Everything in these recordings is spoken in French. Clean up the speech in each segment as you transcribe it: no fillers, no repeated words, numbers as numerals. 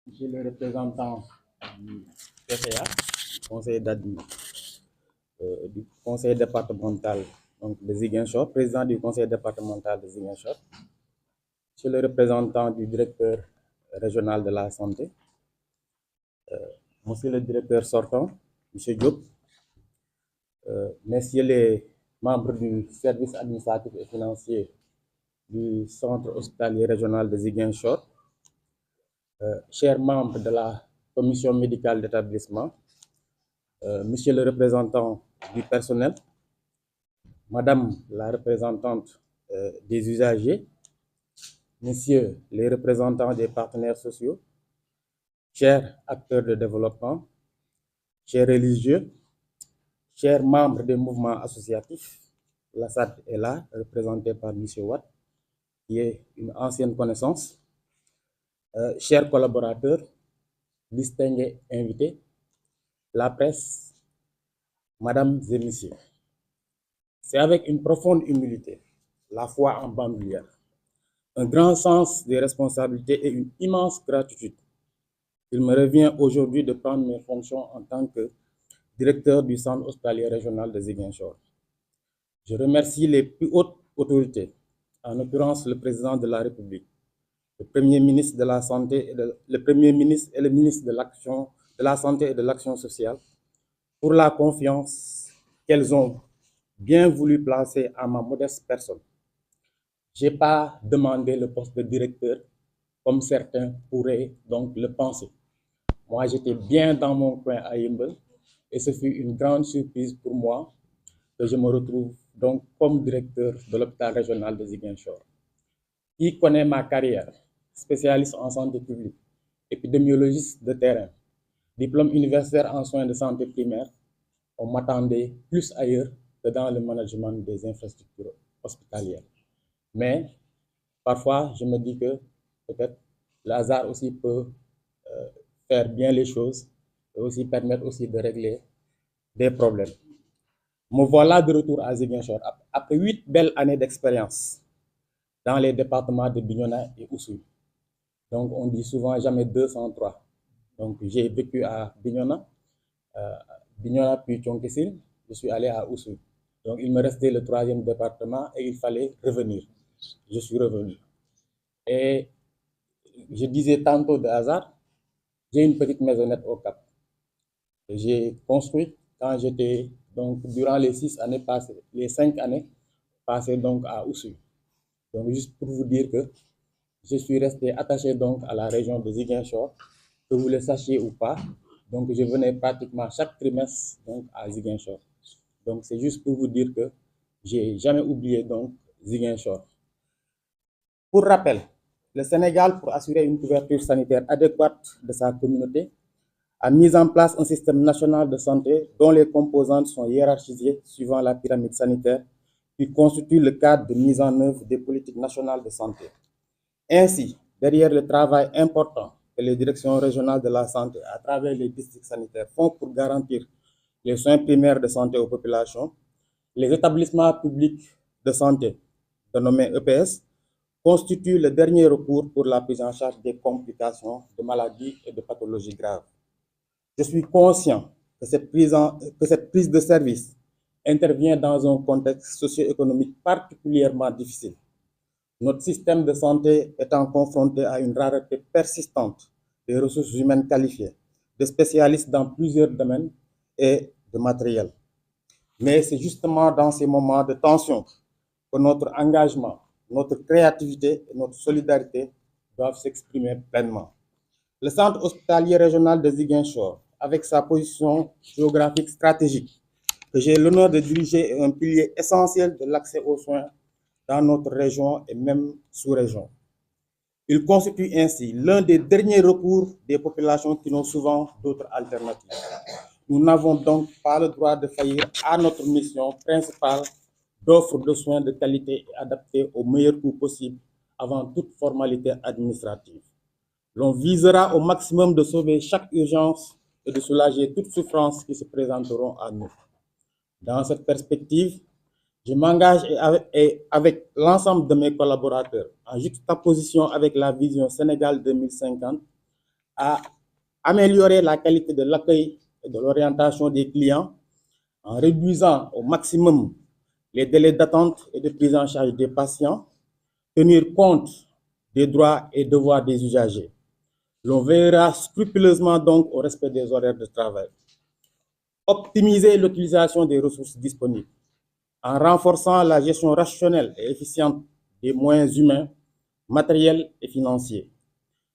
Monsieur le représentant du PCA, conseil du conseil départemental donc, de Ziguinchor, président du conseil départemental de Ziguinchor, monsieur le représentant du directeur régional de la santé, monsieur le directeur sortant, monsieur Diop, messieurs les membres du service administratif et financier du centre hospitalier régional de Ziguinchor, chers membres de la commission médicale d'établissement, monsieur le représentant du personnel, madame la représentante des usagers, messieurs les représentants des partenaires sociaux, chers acteurs de développement, chers religieux, chers membres des mouvements associatifs, la SAD est là, représentée par M. Watt, qui est une ancienne connaissance, chers collaborateurs, distingués invités, la presse, mesdames et messieurs. C'est avec une profonde humilité, la foi en bandoulière, un grand sens des responsabilités et une immense gratitude. Il me revient aujourd'hui de prendre mes fonctions en tant que directeur du centre hospitalier régional de Ziguinchor. Je remercie les plus hautes autorités, en l'occurrence le président de la République, le premier ministre de la Santé, le premier ministre et le ministre de la Santé et de l'Action sociale, pour la confiance qu'elles ont bien voulu placer à ma modeste personne. Je n'ai pas demandé le poste de directeur comme certains pourraient donc le penser. Moi, j'étais bien dans mon coin à Yeumbeul et ce fut une grande surprise pour moi que je me retrouve donc comme directeur de l'hôpital régional de Ziguinchor. Qui connaît ma carrière, spécialiste en santé publique, épidémiologiste de terrain, diplôme universitaire en soins de santé primaire, on m'attendait plus ailleurs que dans le management des infrastructures hospitalières. Mais parfois, je me dis que peut-être le hasard aussi peut faire bien les choses et aussi permettre aussi de régler des problèmes. Me voilà de retour à Ziguinchor après 8 belles années d'expérience dans les départements de Bignona et Oussouye. Donc, on dit souvent jamais 203. Donc, j'ai vécu à Bignona, puis Thionck-Essyl, je suis allé à Oussouye. Donc, il me restait le 3e département et il fallait revenir. Je suis revenu. Et je disais tantôt de hasard, j'ai une petite maisonnette au Cap. J'ai construit quand j'étais, donc, durant les 6 années passées, les 5 années passées donc à Oussouye. Donc, juste pour vous dire que je suis resté attaché donc à la région de Ziguinchor, que vous le sachiez ou pas. Donc, je venais pratiquement chaque trimestre donc, à Ziguinchor. Donc, c'est juste pour vous dire que j'ai jamais oublié donc Ziguinchor. Pour rappel, le Sénégal, pour assurer une couverture sanitaire adéquate de sa communauté, a mis en place un système national de santé dont les composantes sont hiérarchisées suivant la pyramide sanitaire qui constitue le cadre de mise en œuvre des politiques nationales de santé. Ainsi, derrière le travail important que les directions régionales de la santé à travers les districts sanitaires font pour garantir les soins primaires de santé aux populations, les établissements publics de santé, dénommés EPS, constituent le dernier recours pour la prise en charge des complications de maladies et de pathologies graves. Je suis conscient que cette prise de service intervient dans un contexte socio-économique particulièrement difficile. Notre système de santé étant confronté à une rareté persistante des ressources humaines qualifiées, de spécialistes dans plusieurs domaines et de matériel. Mais c'est justement dans ces moments de tension que notre engagement, notre créativité et notre solidarité doivent s'exprimer pleinement. Le centre hospitalier régional de Ziguinchor, avec sa position géographique stratégique, que j'ai l'honneur de diriger, est un pilier essentiel de l'accès aux soins dans notre région et même sous-région. Il constitue ainsi l'un des derniers recours des populations qui n'ont souvent d'autres alternatives. Nous n'avons donc pas le droit de faillir à notre mission principale d'offre de soins de qualité et adaptés au meilleur coût possible avant toute formalité administrative. L'on visera au maximum de sauver chaque urgence et de soulager toute souffrance qui se présenteront à nous. Dans cette perspective, je m'engage avec l'ensemble de mes collaborateurs, en juxtaposition avec la vision Sénégal 2050, à améliorer la qualité de l'accueil et de l'orientation des clients en réduisant au maximum les délais d'attente et de prise en charge des patients, tenir compte des droits et devoirs des usagers. L'on veillera scrupuleusement donc au respect des horaires de travail. Optimiser l'utilisation des ressources disponibles en renforçant la gestion rationnelle et efficiente des moyens humains, matériels et financiers.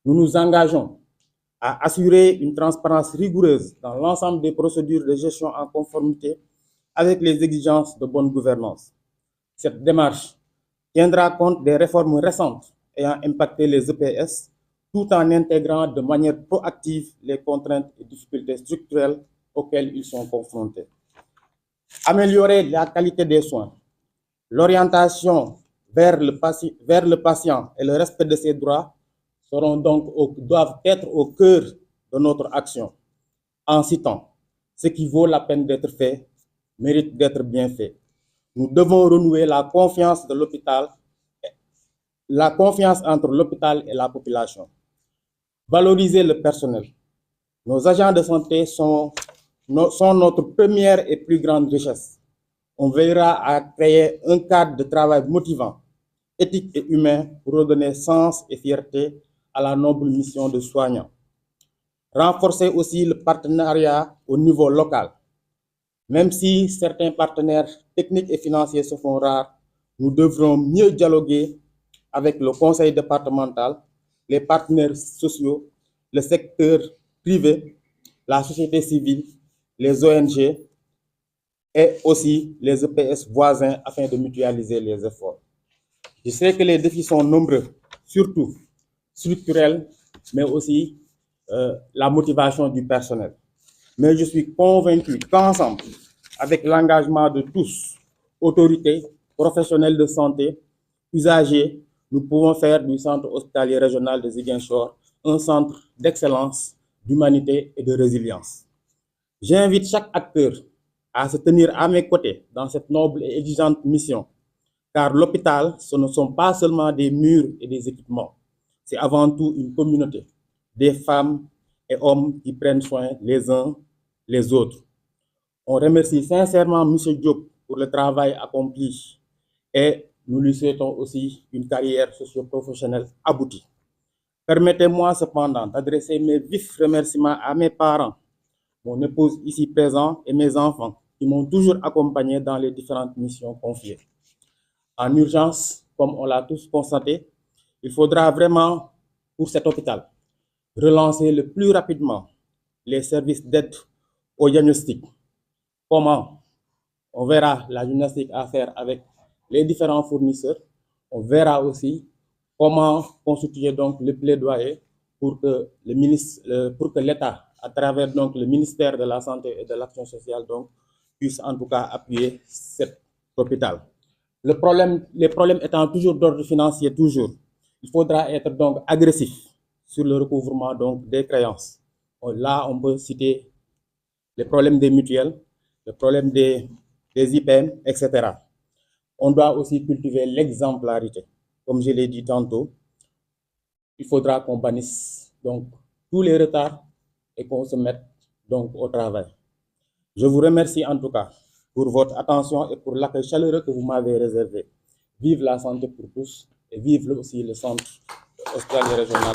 Nous nous engageons à assurer une transparence rigoureuse dans l'ensemble des procédures de gestion en conformité avec les exigences de bonne gouvernance. Cette démarche tiendra compte des réformes récentes ayant impacté les EPS, tout en intégrant de manière proactive les contraintes et difficultés structurelles auxquelles ils sont confrontés. Améliorer la qualité des soins, l'orientation vers le patient et le respect de ses droits doivent être au cœur de notre action. En citant, ce qui vaut la peine d'être fait mérite d'être bien fait. Nous devons renouer la confiance de l'hôpital, la confiance entre l'hôpital et la population. Valoriser le personnel. Nos agents de santé sont notre première et plus grande richesse. On veillera à créer un cadre de travail motivant, éthique et humain pour redonner sens et fierté à la noble mission de soignants. Renforcer aussi le partenariat au niveau local. Même si certains partenaires techniques et financiers se font rares, nous devrons mieux dialoguer avec le conseil départemental, les partenaires sociaux, le secteur privé, la société civile, les ONG et aussi les EPS voisins afin de mutualiser les efforts. Je sais que les défis sont nombreux, surtout structurels, mais aussi la motivation du personnel. Mais je suis convaincu qu'ensemble, avec l'engagement de tous, autorités, professionnels de santé, usagers, nous pouvons faire du centre hospitalier régional de Ziguinchor un centre d'excellence, d'humanité et de résilience. J'invite chaque acteur à se tenir à mes côtés dans cette noble et exigeante mission, car l'hôpital, ce ne sont pas seulement des murs et des équipements, c'est avant tout une communauté, des femmes et hommes qui prennent soin les uns les autres. On remercie sincèrement M. Diop pour le travail accompli et nous lui souhaitons aussi une carrière socio-professionnelle aboutie. Permettez-moi cependant d'adresser mes vifs remerciements à mes parents, mon épouse ici présente et mes enfants qui m'ont toujours accompagné dans les différentes missions confiées. En urgence, comme on l'a tous constaté, il faudra vraiment, pour cet hôpital, relancer le plus rapidement les services d'aide au diagnostic. Comment? On verra la gymnastique à faire avec les différents fournisseurs. On verra aussi comment constituer donc le plaidoyer pour que l'État, à travers donc le ministère de la Santé et de l'Action sociale, donc, puisse en tout cas appuyer cet hôpital. Les problèmes étant toujours d'ordre financier, toujours, il faudra être donc agressif sur le recouvrement donc, des créances. Là, on peut citer les problèmes des mutuelles, le problème des IPM, etc. On doit aussi cultiver l'exemplarité. Comme je l'ai dit tantôt, il faudra qu'on bannisse donc tous les retards et qu'on se mette donc au travail. Je vous remercie en tout cas pour votre attention et pour l'accueil chaleureux que vous m'avez réservé. Vive la santé pour tous et vive aussi le centre hospitalier régional.